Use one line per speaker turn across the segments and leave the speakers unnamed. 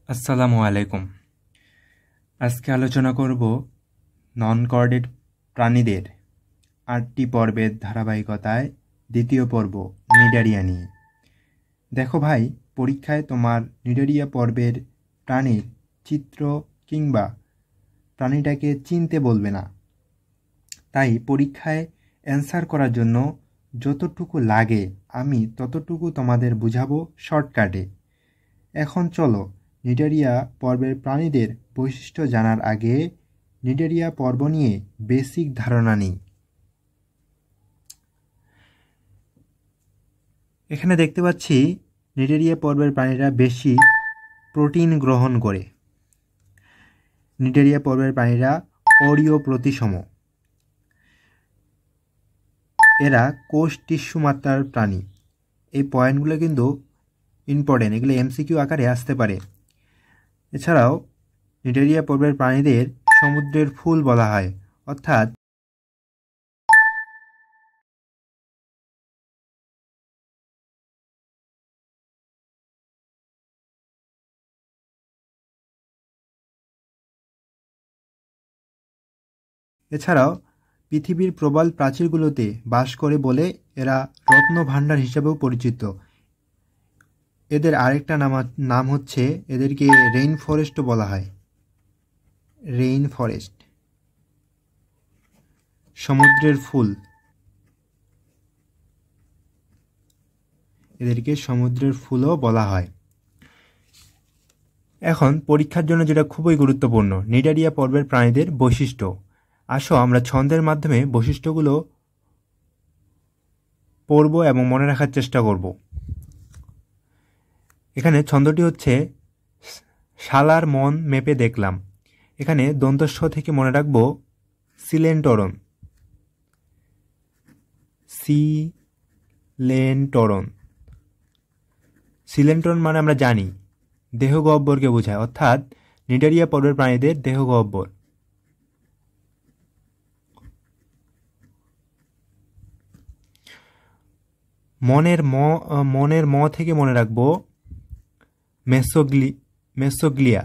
আসসালামু আলাইকুম। আজকে আলোচনা করব নন কর্ডেড প্রাণীদের ৮টি পর্বের ধারাবাহিকতায় দ্বিতীয় পর্ব নিডারিয়া নিয়ে। দেখো ভাই, পরীক্ষায় তোমার নিডারিয়া পর্বের প্রাণীর চিত্র কিংবা প্রাণীটাকে চিনতে বলবে না। তাই পরীক্ষায় অ্যান্সার করার জন্য যতটুকু লাগে আমি ততটুকু তোমাদের বুঝাবো শর্টকাটে। এখন চলো নিডারিয়া পর্বের প্রাণীদের বৈশিষ্ট্য জানার আগে নিডারিয়া পর্ব নিয়ে বেসিক ধারণা নিই। এখানে দেখতে পাচ্ছি নিডারিয়া পর্বের প্রাণীরা বেশি প্রোটিন গ্রহণ করে। নিডারিয়া পর্বের প্রাণীরা অরীয় প্রতিসম। এরা কোষ টিস্যু মাত্রার প্রাণী। এই পয়েন্টগুলো কিন্তু ইম্পর্টেন্ট, এগুলো এমসিকিউ আকারে আসতে পারে। এছাড়াও নিডারিয়া পর্বের প্রাণীদের সমুদ্রের ফুল বলা হয়, অর্থাৎ এছাড়াও পৃথিবীর প্রবাল প্রাচীরগুলোতে বাস করে বলে এরা রত্ন ভাণ্ডার হিসেবেও পরিচিত। এদের আরেকটা নাম হচ্ছে, এদেরকে রেইন ফরেস্টও বলা হয়। রেইন ফরেস্ট, সমুদ্রের ফুল, এদেরকে সমুদ্রের ফুলও বলা হয়। এখন পরীক্ষার জন্য যেটা খুবই গুরুত্বপূর্ণ, নিডারিয়া পর্বের প্রাণীদের বৈশিষ্ট্য। আসো আমরা ছন্দের মাধ্যমে বৈশিষ্ট্যগুলো পড়ব এবং মনে রাখার চেষ্টা করব। এখানে ছন্দটি হচ্ছে শালার মন মেপে দেখলাম। এখানে দন্তস্ব থেকে মনে রাখব সিলেন্টরন। সিলেন্টরন, সিলেন্টরন মানে আমরা জানি দেহগহ্বরকে বোঝায়, অর্থাৎ নিডারিয়া পর্বের প্রাণীদের দেহগহ্বর। মনের ম থেকে মনে রাখব মেসোগ্লিয়া।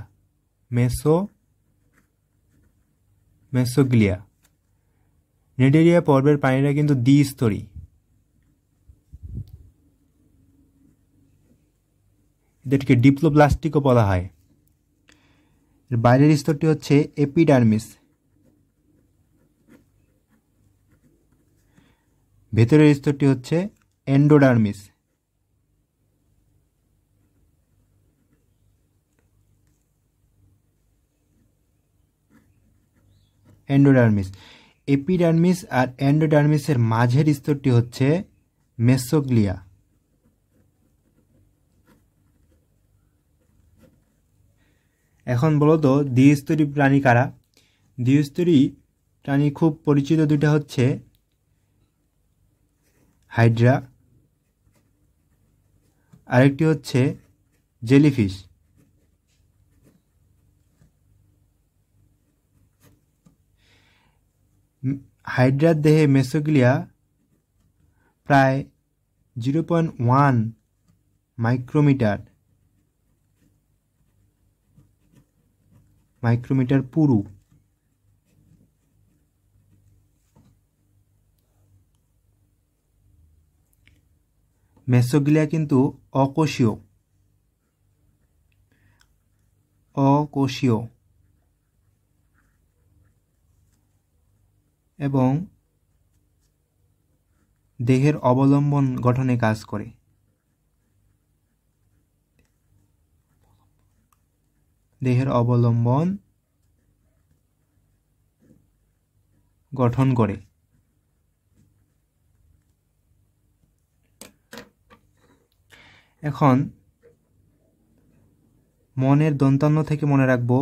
মেসোগ্লিয়া। নিডারিয়া পর্বের প্রাণীরা কিন্তু দ্বিস্তরী। এদেরকে ডিপ্লোব্লাস্টিকও বলা হয়। এর বাইরের স্তরটি হচ্ছে এপিডার্মিস, ভেতরের স্তরটি হচ্ছে এন্ডোডার্মিস। এপিডার্মিস আর এন্ডোডার্মিসের মাঝের স্তরটি হচ্ছে মেসোগ্লিয়া। এখন বলো তো দ্বিস্তরী প্রাণী কারা? দ্বিস্তরী প্রাণী খুব পরিচিত দুইটা হচ্ছে হাইড্রা, আরেকটি হচ্ছে জেলিফিশ। হাইড্রার দেহে মেসোগ্লিয়া প্রায় 0.1 মাইক্রোমিটার পুরু। মেসোগ্লিয়া কিন্তু অকোষীয় এবং দেহের অবলম্বন গঠনে কাজ করে। দেহের অবলম্বন গঠন করে। এখন মনের দন্তান্ন থেকে মনে রাখব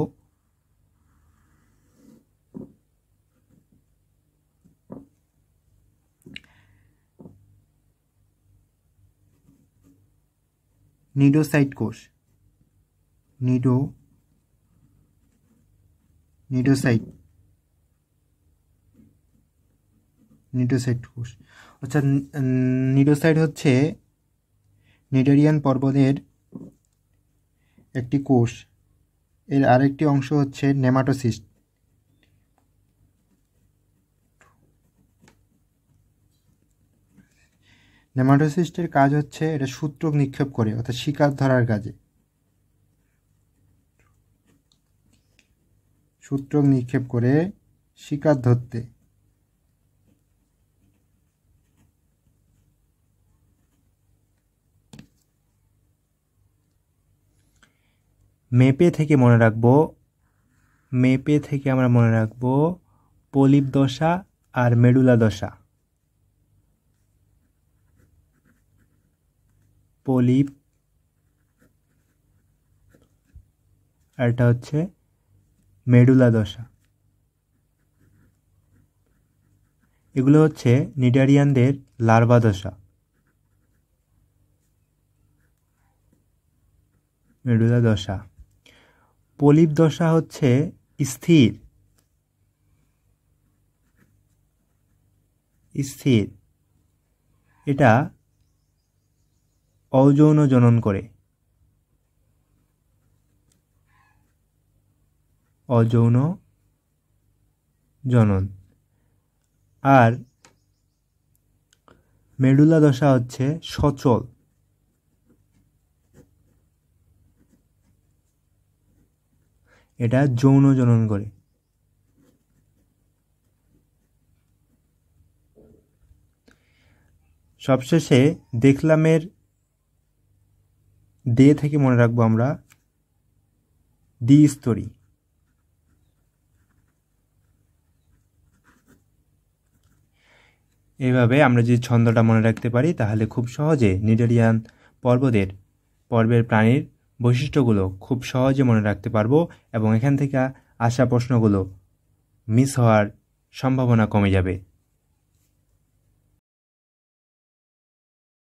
নিডোসাইট কোষ। নিডোসাইট কোষ, অর্থাৎ নিডোসাইট হচ্ছে নিডারিয়ান পর্বতের একটি কোষ এর আরেকটি অংশ হচ্ছে নেমাটোসিস্ট। নেমাটোসিস্টের কাজ হচ্ছে এটা সূত্রক নিক্ষেপ করে, অর্থাৎ শিকার ধরার কাজে। সূত্রক নিক্ষেপ করে শিকার ধরতে। মেপে থেকে মনে রাখবো, মেপে থেকে আমরা মনে রাখবো পলিপ দশা আর মেডুলা দশা। পলিপ আর এটা হচ্ছে মেডুলা দশা। এগুলো হচ্ছে নিডারিয়ানদের লার্ভা দশা। মেডুলা দশা। পলিপ দশা হচ্ছে স্থির, স্থির। এটা অযৌন জনন করে, অযৌন জনন। আর মেডুলা দশা হচ্ছে সচল, এটা যৌন জনন করে। সবশেষে দেখলামের দে থেকে মনে রাখবো আমরা দ্বিস্তরী। এইভাবে আমরা যদি ছন্দটা মনে রাখতে পারি তাহলে খুব সহজে নিডারিয়ান পর্বের প্রাণীর বৈশিষ্ট্যগুলো খুব সহজে মনে রাখতে পারবো, এবং এখান থেকে আসা প্রশ্নগুলো মিস হওয়ার সম্ভাবনা কমে যাবে।